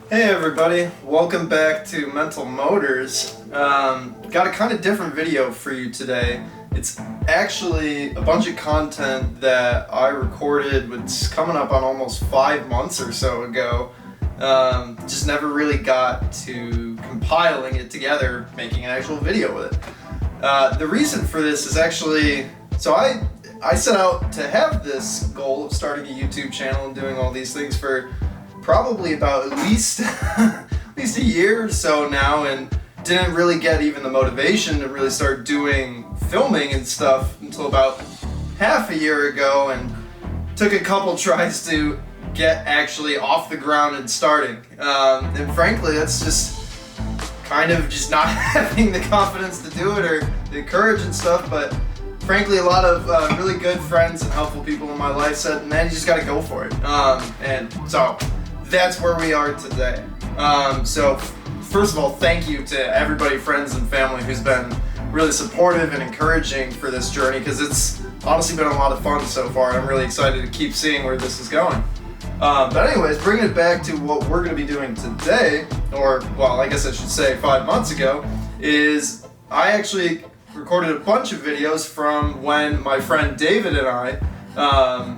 Hey everybody, welcome back to Mental Motors. Got a kind of different video for you today. It's actually a bunch of content that I recorded, it's coming up on almost 5 months or so ago. Just never really got to compiling it together, making an actual video with it. The reason for this is actually, so I set out to have this goal of starting a YouTube channel and doing all these things for probably about at least a year or so now, and didn't really get even the motivation to really start doing filming and stuff until about half a year ago, and took a couple tries to get actually off the ground and starting. And frankly, that's just kind of just not having the confidence to do it or the courage and stuff, but frankly, a lot of really good friends and helpful people in my life said, man, you just gotta go for it. And so that's where we are today. So first of all, thank you to everybody, friends and family, who's been really supportive and encouraging for this journey, because it's honestly been a lot of fun so far. I'm really excited to keep seeing where this is going. But anyways, bringing it back to what we're going to be doing today, or well, I guess I should say 5 months ago, is I actually recorded a bunch of videos from when my friend David and I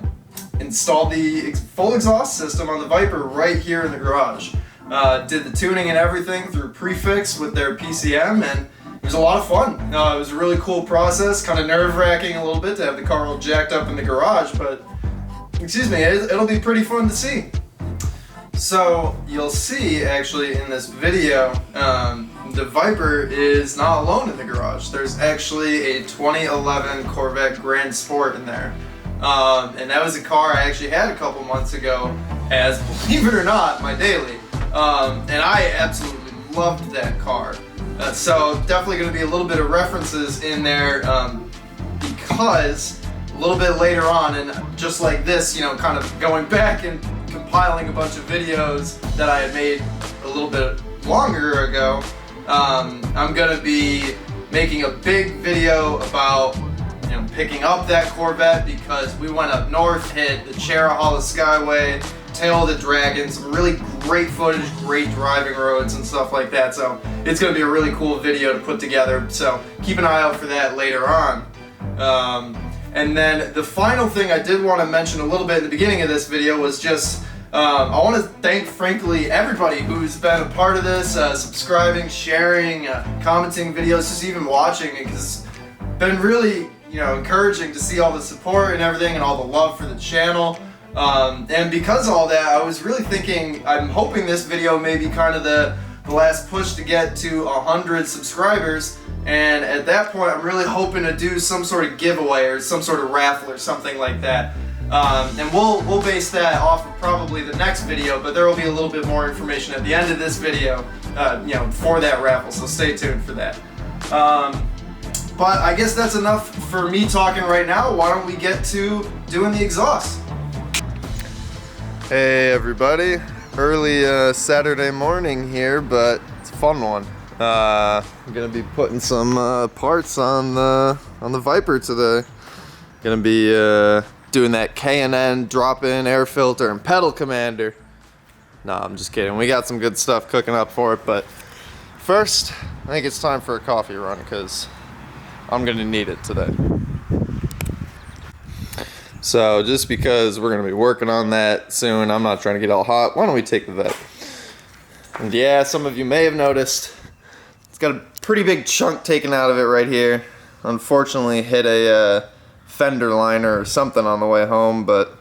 installed the full exhaust system on the Viper right here in the garage. Did the tuning and everything through Prefix with their PCM, and it was a lot of fun. It was a really cool process, kind of nerve-wracking a little bit to have the car all jacked up in the garage, but excuse me, it'll be pretty fun to see. So you'll see actually in this video, the Viper is not alone in the garage. There's actually a 2011 Corvette Grand Sport in there. And that was a car I actually had a couple months ago as, believe it or not, my daily. And I absolutely loved that car. So definitely going to be a little bit of references in there, because a little bit later on, and just like this, you know, kind of going back and compiling a bunch of videos that I had made a little bit longer ago, I'm going to be making a big video about picking up that Corvette, because we went up north, hit the Cherahalla Skyway, Tail of the Dragon, some really great footage, great driving roads and stuff like that. So it's going to be a really cool video to put together, so keep an eye out for that later on. And then the final thing I did want to mention a little bit in the beginning of this video was just I want to thank, frankly, everybody who's been a part of this, subscribing, sharing, commenting videos, just even watching it, because it's been really encouraging to see all the support and everything and all the love for the channel. And because of all that, I was really thinking, I'm hoping this video may be kind of the last push to get to 100 subscribers, and at that point I'm really hoping to do some sort of giveaway or some sort of raffle or something like that. And we'll base that off of probably the next video, but there will be a little bit more information at the end of this video for that raffle, so stay tuned for that. But I guess that's enough for me talking right now. Why don't we get to doing the exhaust? Hey everybody, early Saturday morning here, but it's a fun one. I'm gonna be putting some parts on the Viper today. Gonna be doing that K&N drop-in air filter and pedal commander. No, I'm just kidding. We got some good stuff cooking up for it, but first, I think it's time for a coffee run, because I'm gonna need it today. So just because we're gonna be working on that soon, I'm not trying to get all hot. Why don't we take the vet? And yeah, some of you may have noticed, it's got a pretty big chunk taken out of it right here. Unfortunately, hit a fender liner or something on the way home, but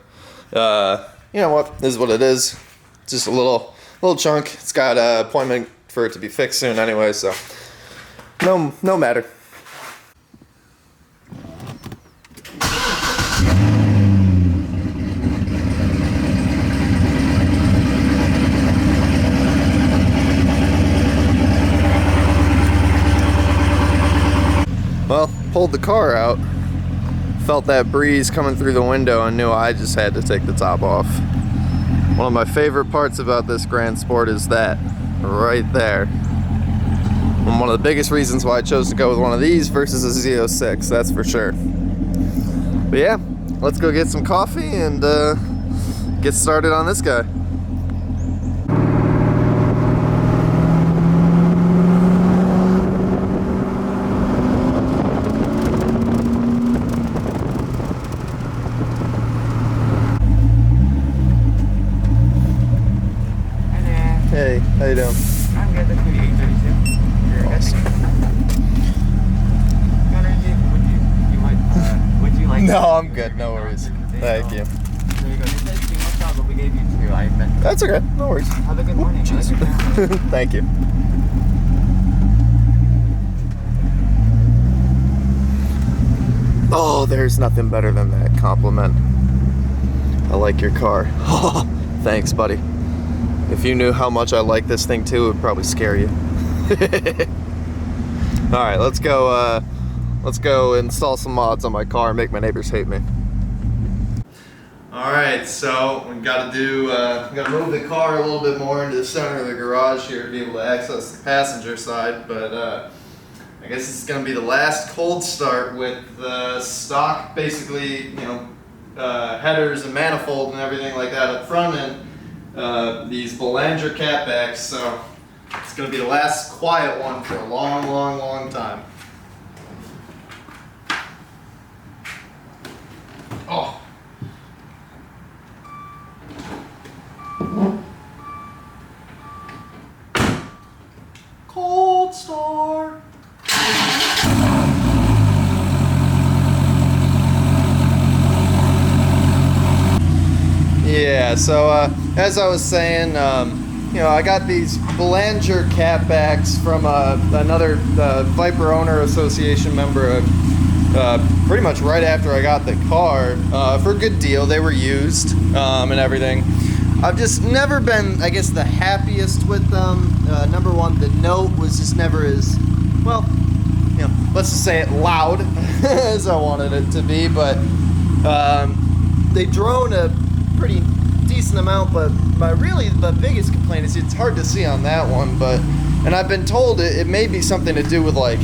you know what? This is what it is. It's just a little chunk. It's got an appointment for it to be fixed soon anyway, so no matter. Well, pulled the car out, felt that breeze coming through the window, and knew I just had to take the top off. One of my favorite parts about this Grand Sport is that, right there. And one of the biggest reasons why I chose to go with one of these versus a Z06, that's for sure. But yeah, let's go get some coffee and get started on this guy. Hey, how you doing? I'm good. That's maybe 8:32. You're Awesome. Would you like? No, I'm good. No worries. Thank you. There you go. This is too much dog, but we gave you 2. I meant. That's okay. No worries. Have a good morning. Jeez. Thank you. Oh, there's nothing better than that compliment. I like your car. Thanks, buddy. If you knew how much I like this thing too, it would probably scare you. All right, let's go install some mods on my car and make my neighbors hate me. All right, so we gotta move the car a little bit more into the center of the garage here to be able to access the passenger side, but I guess it's gonna be the last cold start with stock, basically, you know, headers and manifold and everything like that up front, and these Belanger Catbacks. So it's gonna be the last quiet one for a long, long, long time. Oh. Cold start. Yeah, so as I was saying, you know, I got these Belanger Catbacks from another Viper Owner Association member pretty much right after I got the car for a good deal. They were used and everything. I've just never been, I guess, the happiest with them. Number one, the note was just never as, well, you know, let's just say it loud as I wanted it to be, but they drone a pretty decent amount, but really the biggest complaint is it's hard to see on that one, and I've been told it may be something to do with like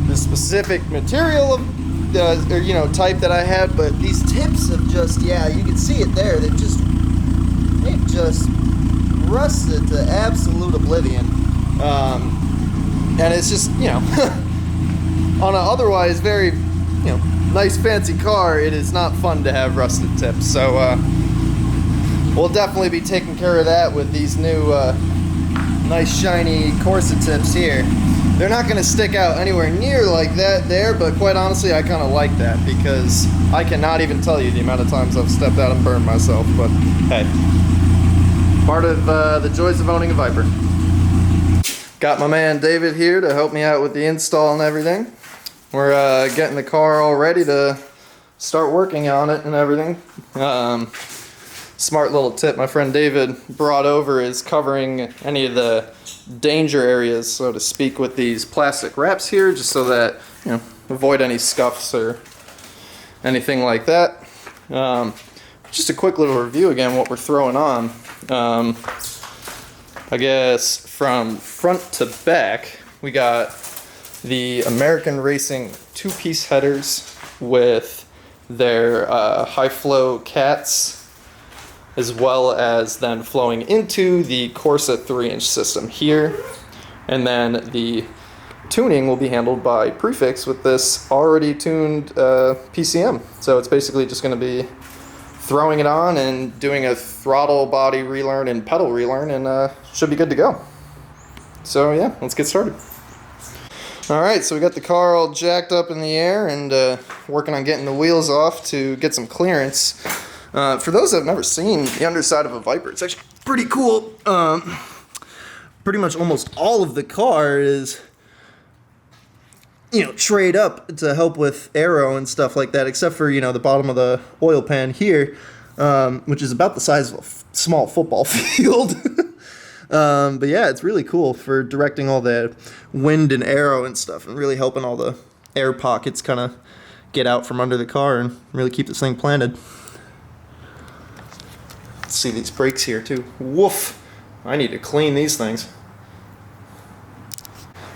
the specific material of or, you know, type that I had, but these tips have just, yeah, you can see it there, they've just rusted to absolute oblivion, and it's just, you know, on an otherwise very, you know, nice fancy car, it is not fun to have rusted tips. So we'll definitely be taking care of that with these new nice shiny Corsa tips here. They're not going to stick out anywhere near like that there, but quite honestly I kind of like that, because I cannot even tell you the amount of times I've stepped out and burned myself, but hey, part of the joys of owning a Viper. Got my man David here to help me out with the install and everything. We're getting the car all ready to start working on it and everything. Smart little tip my friend David brought over is covering any of the danger areas, so to speak, with these plastic wraps here, just so that, you know, avoid any scuffs or anything like that. Just a quick little review again what we're throwing on. I guess from front to back we got the American Racing 2-piece headers with their high flow cats, as well as then flowing into the Corsa 3-inch system here. And then the tuning will be handled by Prefix with this already tuned PCM. So it's basically just going to be throwing it on and doing a throttle body relearn and pedal relearn, and should be good to go. So yeah, let's get started. Alright, so we got the car all jacked up in the air and working on getting the wheels off to get some clearance. For those that have never seen the underside of a Viper, it's actually pretty cool. Pretty much almost all of the car is, you know, trayed up to help with aero and stuff like that, except for, you know, the bottom of the oil pan here, which is about the size of a small football field. But yeah, it's really cool for directing all the wind and aero and stuff, and really helping all the air pockets kind of get out from under the car and really keep this thing planted. Let's see these brakes here too. Woof! I need to clean these things.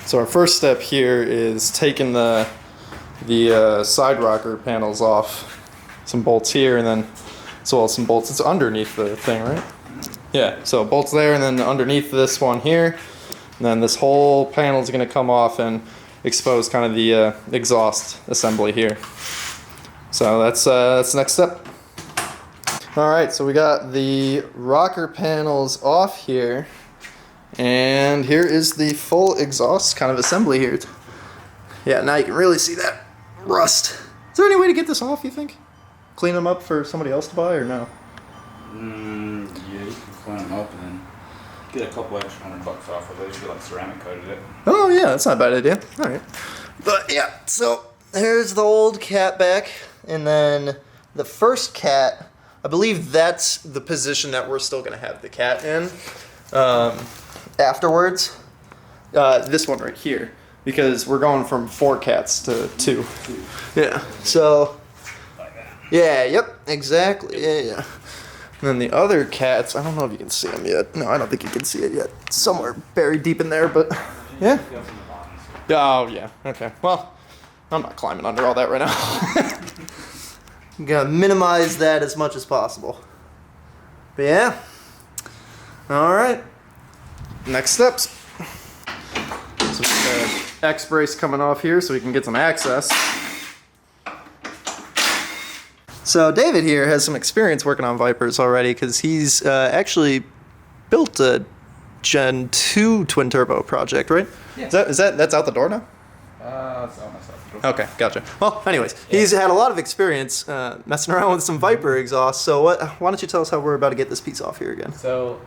So our first step here is taking the side rocker panels off. Some bolts here, and then as well as some bolts. It's underneath the thing, right? Yeah, so bolts there, and then underneath this one here, and then this whole panel is going to come off and expose kind of the exhaust assembly here. So that's the next step. All right, so we got the rocker panels off here. And here is the full exhaust kind of assembly here. Yeah, now you can really see that rust. Is there any way to get this off, you think? Clean them up for somebody else to buy or no? Yeah, you can clean them up and then get a couple extra $100 off of it if you like ceramic coated it. Oh yeah, that's not a bad idea. All right. But yeah, so here's the old Catback, and then the first cat, I believe that's the position that we're still gonna have the cat in afterwards. This one right here, because we're going from 4 cats to 2. Yeah. So. Yeah. Yep. Exactly. Yeah. And then the other cats, I don't know if you can see them yet. No, I don't think you can see it yet. It's somewhere buried deep in there, but yeah. Oh, yeah. Okay. Well, I'm not climbing under all that right now. I'm gonna minimize that as much as possible. But yeah. All right. Next steps. So we got X brace coming off here so we can get some access. So David here has some experience working on Vipers already because he's actually built a Gen 2 twin turbo project, right? Yeah. That's out the door now? It's almost out the door. Okay, gotcha. Well, anyways, he's had a lot of experience messing around with some Viper exhaust. So why don't you tell us how we're about to get this piece off here again? So,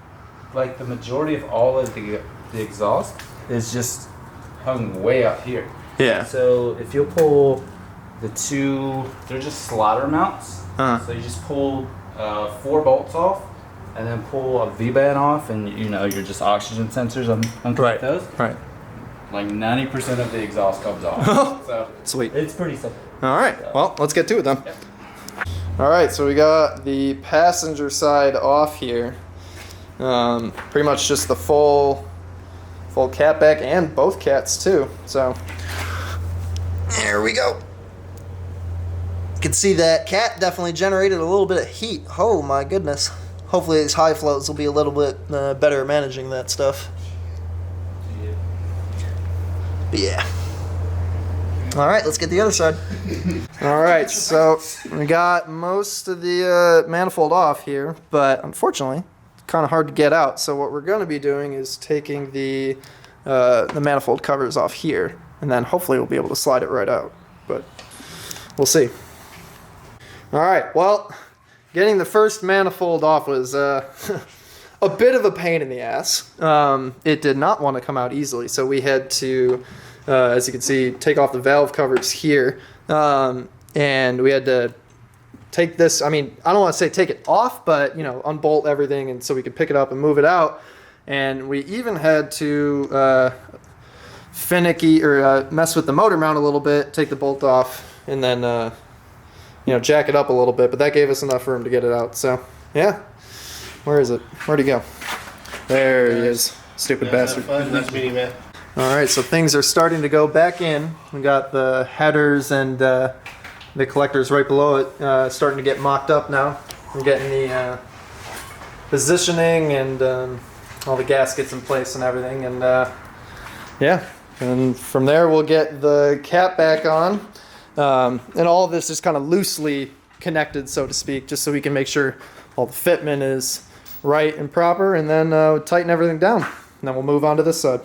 like the majority of all of the exhaust is just hung way up here. Yeah. So if you'll pull the 2, they're just slaughter mounts. So you just pull 4 bolts off, and then pull a V-band off, and you're just oxygen sensors underneath those. Right. Like 90% of the exhaust comes off. So Sweet. it's pretty simple. All right. Well, let's get to it then. Yep. All right. So we got the passenger side off here. Pretty much just the full Catback and both cats too. So there we go. You can see that cat definitely generated a little bit of heat. Oh my goodness. Hopefully these high flows will be a little bit better at managing that stuff. But yeah. All right, let's get the other side. All right, so we got most of the manifold off here, but unfortunately, it's kind of hard to get out. So what we're going to be doing is taking the manifold covers off here, and then hopefully we'll be able to slide it right out. But we'll see. All right, well, getting the first manifold off was a bit of a pain in the ass. It did not want to come out easily, so we had to, as you can see, take off the valve covers here, and we had to take this, I don't want to say take it off, but, unbolt everything and so we could pick it up and move it out. And we even had to finicky or mess with the motor mount a little bit, take the bolt off, and then jack it up a little bit, but that gave us enough room to get it out. So yeah, where is it? Where'd he go? There he is. Stupid bastard. Nice meeting you, man. All right, so things are starting to go back in. We got the headers and the collectors right below it starting to get mocked up now. We're getting the positioning and all the gaskets in place and everything, and yeah, and from there we'll get the Catback on. And all of this is kind of loosely connected, so to speak, just so we can make sure all the fitment is right and proper, and then tighten everything down. And then we'll move on to this side.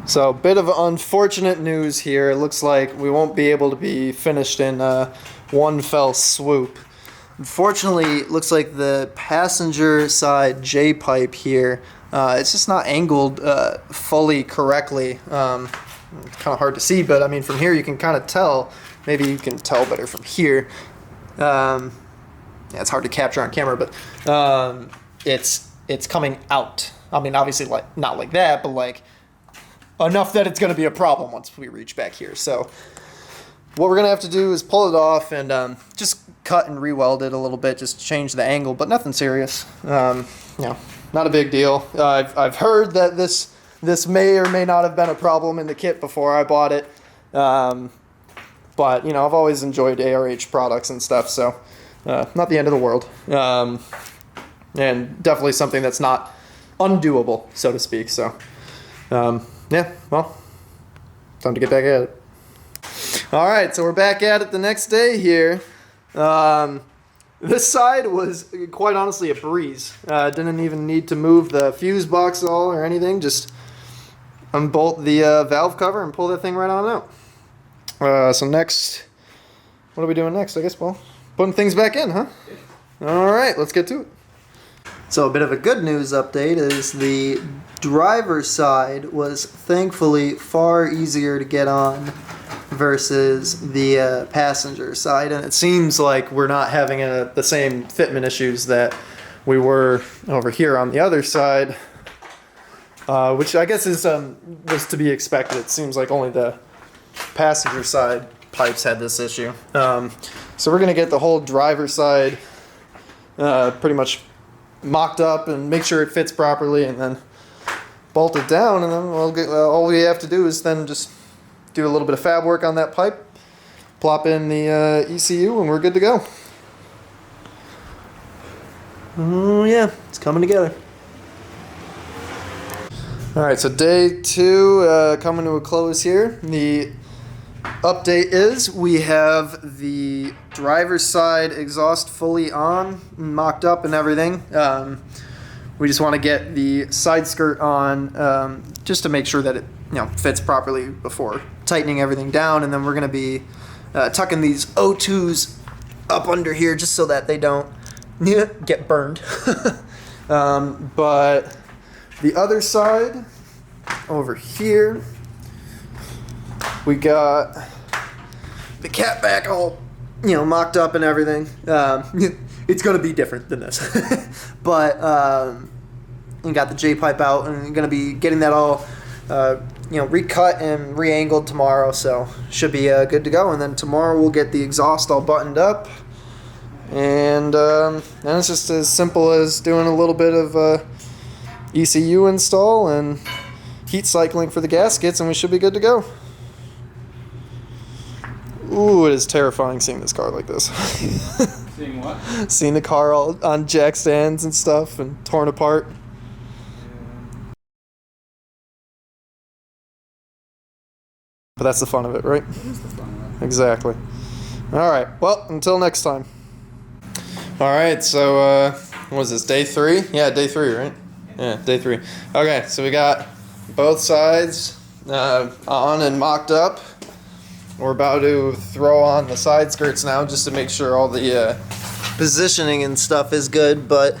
So, bit of unfortunate news here. It looks like we won't be able to be finished in one fell swoop. Unfortunately, it looks like the passenger side J-pipe here, it's just not angled fully correctly. It's kind of hard to see, but from here you can kind of tell. Maybe you can tell better from here. Yeah, it's hard to capture on camera, but it's coming out. Obviously, not like that, but enough that it's going to be a problem once we reach back here. So what we're going to have to do is pull it off and just cut and re-weld it a little bit, just change the angle, but nothing serious. Not a big deal. I've heard that this may or may not have been a problem in the kit before I bought it. But, I've always enjoyed ARH products and stuff, so not the end of the world. And definitely something that's not undoable, so to speak. So, yeah, well, time to get back at it. All right, so we're back at it the next day here. This side was quite honestly a breeze. Didn't even need to move the fuse box at all or anything. Just unbolt the valve cover and pull that thing right on out. So next, what are we doing next? I guess, well, putting things back in, huh? All right, let's get to it. So a bit of a good news update is the driver's side was thankfully far easier to get on versus the passenger side, and it seems like we're not having the same fitment issues that we were over here on the other side, which I guess is was to be expected. It seems like only the passenger side pipes had this issue. So we're gonna get the whole driver's side pretty much mocked up and make sure it fits properly, and then bolt it down, and then all we have to do is then just do a little bit of fab work on that pipe, plop in the ECU, and we're good to go. Oh yeah, it's coming together. Alright, so day 2 coming to a close here. The update is we have the driver's side exhaust fully on, mocked up and everything. We just want to get the side skirt on just to make sure that it fits properly before tightening everything down, and then we're going to be tucking these O2s up under here just so that they don't get burned. But the other side over here, we got the Catback all mocked up and everything. It's going to be different than this. But we got the J-pipe out, and going to be getting that all recut and re-angled tomorrow, so should be good to go. And then tomorrow we'll get the exhaust all buttoned up, and then it's just as simple as doing a little bit of ECU install and heat cycling for the gaskets, and we should be good to go. Ooh, it is terrifying seeing this car like this. Seeing what? Seeing the car all on jack stands and stuff and torn apart. But that's the fun of it, right? It is the fun of it. Exactly. All right. Well, until next time. All right. So, what was this? Day 3? Yeah, day 3, right? Yeah, day 3. Okay. So we got both sides on and mocked up. We're about to throw on the side skirts now, just to make sure all the positioning and stuff is good. But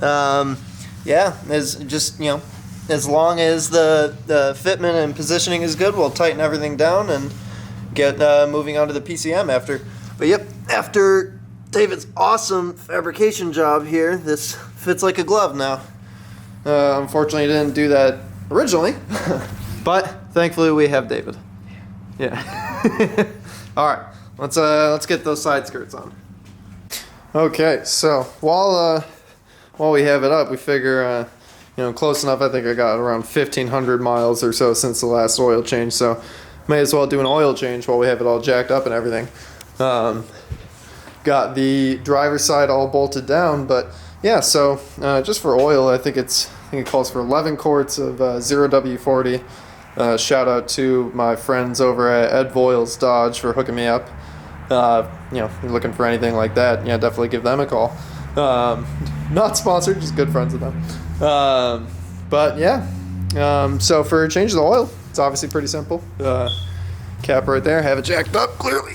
yeah, as long as the fitment and positioning is good, we'll tighten everything down and get moving on to the PCM after. But yep, after David's awesome fabrication job here, this fits like a glove now. Unfortunately, he didn't do that originally, but thankfully we have David. Yeah. All right, let's get those side skirts on. Okay, so while we have it up, we figure close enough. I think I got around 1,500 miles or so since the last oil change, so may as well do an oil change while we have it all jacked up and everything. Got the driver's side all bolted down, but yeah, so just for oil, I think it calls for 11 quarts of 0W40. Shout out to my friends over at Ed Voiles Dodge for hooking me up. If you're looking for anything like that, yeah, definitely give them a call. Not sponsored, just good friends with them. But yeah, so for change of the oil, it's obviously pretty simple. Cap right there, have it jacked up clearly.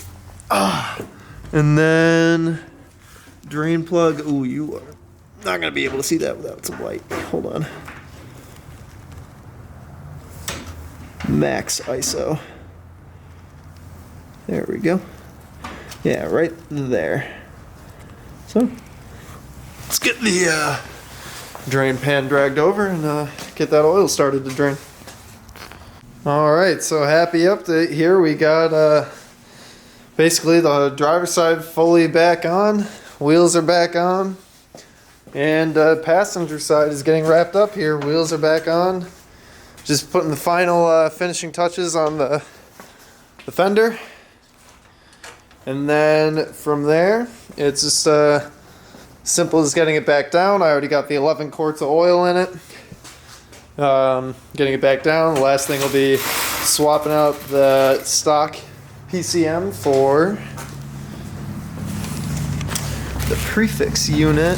And then drain plug. Ooh, you are not gonna be able to see that without some light. Hold on. Max ISO. There we go. Yeah, right there. So let's get the drain pan dragged over and get that oil started to drain. Alright, so happy update here. We got basically the driver's side fully back on, wheels are back on, and passenger side is getting wrapped up here. Wheels are back on. Just putting the final finishing touches on the fender. And then from there, it's just simple as getting it back down. I already got the 11 quarts of oil in it. Getting it back down. The last thing will be swapping out the stock PCM for prefix unit,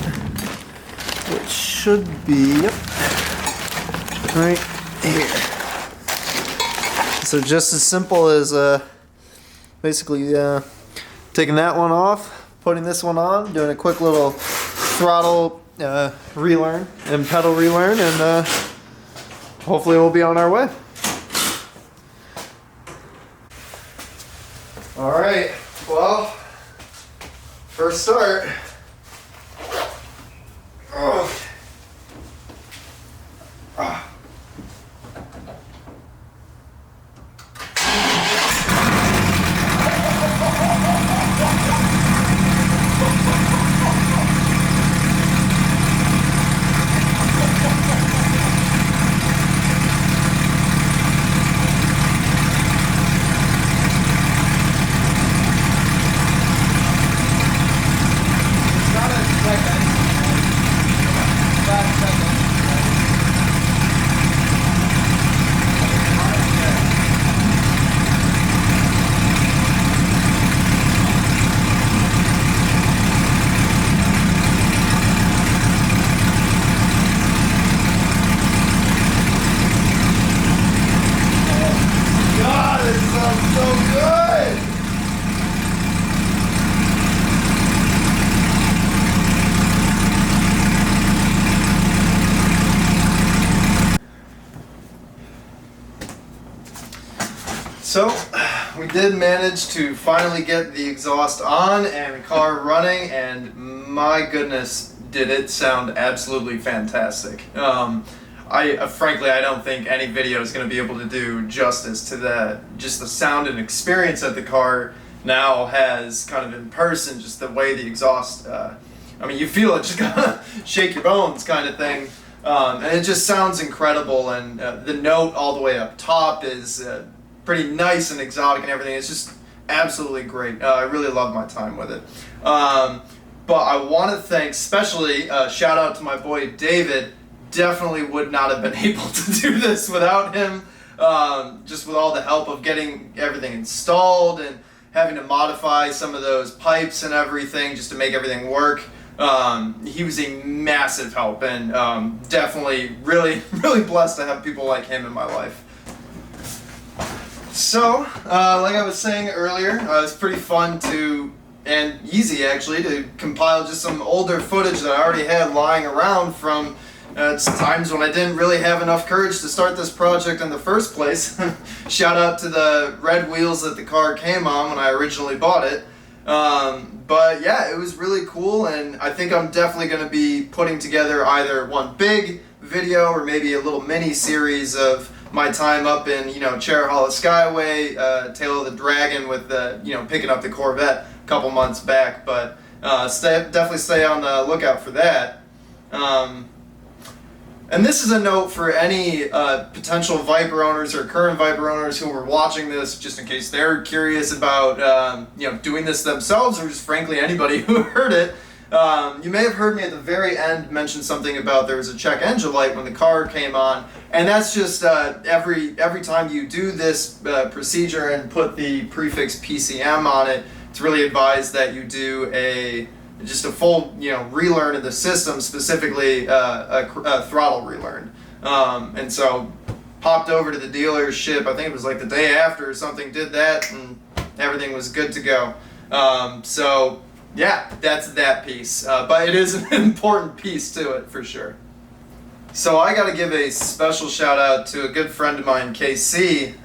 which should be, yep, right here. So just as simple as basically taking that one off, putting this one on, doing a quick little throttle relearn and pedal relearn, and hopefully we'll be on our way. All right, well, first start. Oh. Ah. So, we did manage to finally get the exhaust on and the car running, and my goodness, did it sound absolutely fantastic. Frankly, I don't think any video is going to be able to do justice to that. Just the sound and experience that the car now has kind of in person, just the way the exhaust, I mean, you feel it just kind of shake your bones kind of thing. And it just sounds incredible, and the note all the way up top is pretty nice and exotic and everything. It's just absolutely great. I really love my time with it. But I want to thank, especially, shout out to my boy David. Definitely would not have been able to do this without him. Just with all the help of getting everything installed and having to modify some of those pipes and everything just to make everything work. He was a massive help, and definitely really blessed to have people like him in my life. So, like I was saying earlier, it's pretty fun and easy actually, to compile just some older footage that I already had lying around from times when I didn't really have enough courage to start this project in the first place. Shout out to the red wheels that the car came on when I originally bought it. But yeah, it was really cool, and I think I'm definitely going to be putting together either one big video or maybe a little mini series of my time up in, Cherahalla Skyway, Tail of the Dragon with the, picking up the Corvette a couple months back. But definitely stay on the lookout for that. And this is a note for any potential Viper owners or current Viper owners who are watching this, just in case they're curious about doing this themselves, or just frankly anybody who heard it. You may have heard me at the very end mention something about there was a check engine light when the car came on, and that's just every time you do this procedure and put the prefix PCM on it, it's really advised that you do just a full relearn of the system, specifically a throttle relearn. And so popped over to the dealership, I think it was like the day after or something, did that, and everything was good to go. So yeah, that's that piece, but it is an important piece to it for sure. So I got to give a special shout out to a good friend of mine, KC.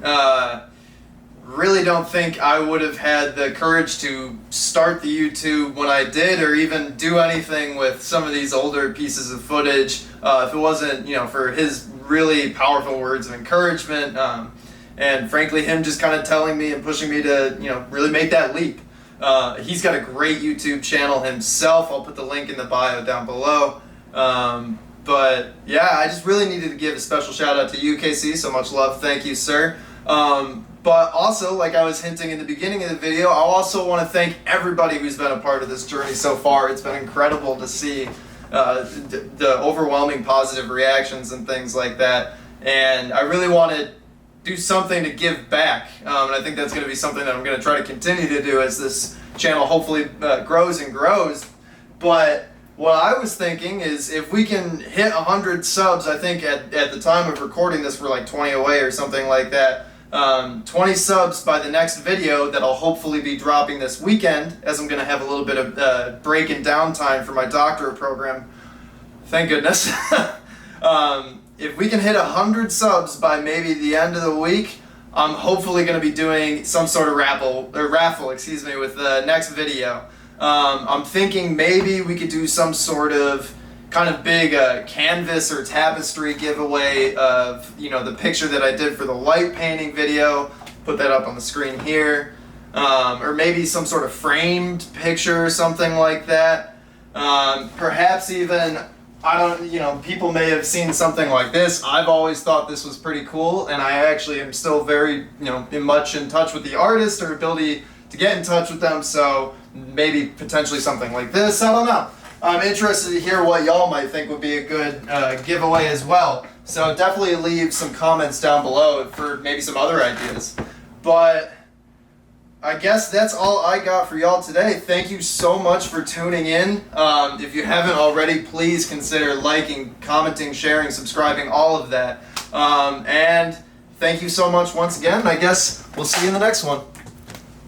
Really don't think I would have had the courage to start the YouTube when I did, or even do anything with some of these older pieces of footage, if it wasn't, for his really powerful words of encouragement, and frankly him just kind of telling me and pushing me to, really make that leap. He's got a great YouTube channel himself. I'll put the link in the bio down below. But yeah, I just really needed to give a special shout out to you, KC. So much love. Thank you, sir. But also, like I was hinting in the beginning of the video, I also want to thank everybody who's been a part of this journey so far. It's been incredible to see the overwhelming positive reactions and things like that. And I really want to do something to give back. And I think that's going to be something that I'm going to try to continue to do as this channel hopefully grows and grows. But what I was thinking is if we can hit 100 subs, I think at the time of recording this we're like 20 away or something like that. 20 subs by the next video that I'll hopefully be dropping this weekend, as I'm going to have a little bit of break and downtime for my doctorate program. Thank goodness. If we can hit 100 subs by maybe the end of the week, I'm hopefully going to be doing some sort of raffle with the next video. I'm thinking maybe we could do some sort of kind of big canvas or tapestry giveaway of, you know, the picture that I did for the light painting video. Put that up on the screen here. Or maybe some sort of framed picture or something like that. Perhaps even, people may have seen something like this. I've always thought this was pretty cool, and I actually am still very, much in touch with the artist or ability to get in touch with them, so maybe potentially something like this. I don't know. I'm interested to hear what y'all might think would be a good giveaway as well. So definitely leave some comments down below for maybe some other ideas. But I guess that's all I got for y'all today. Thank you so much for tuning in. If you haven't already, please consider liking, commenting, sharing, subscribing, all of that. And thank you so much once again. I guess we'll see you in the next one.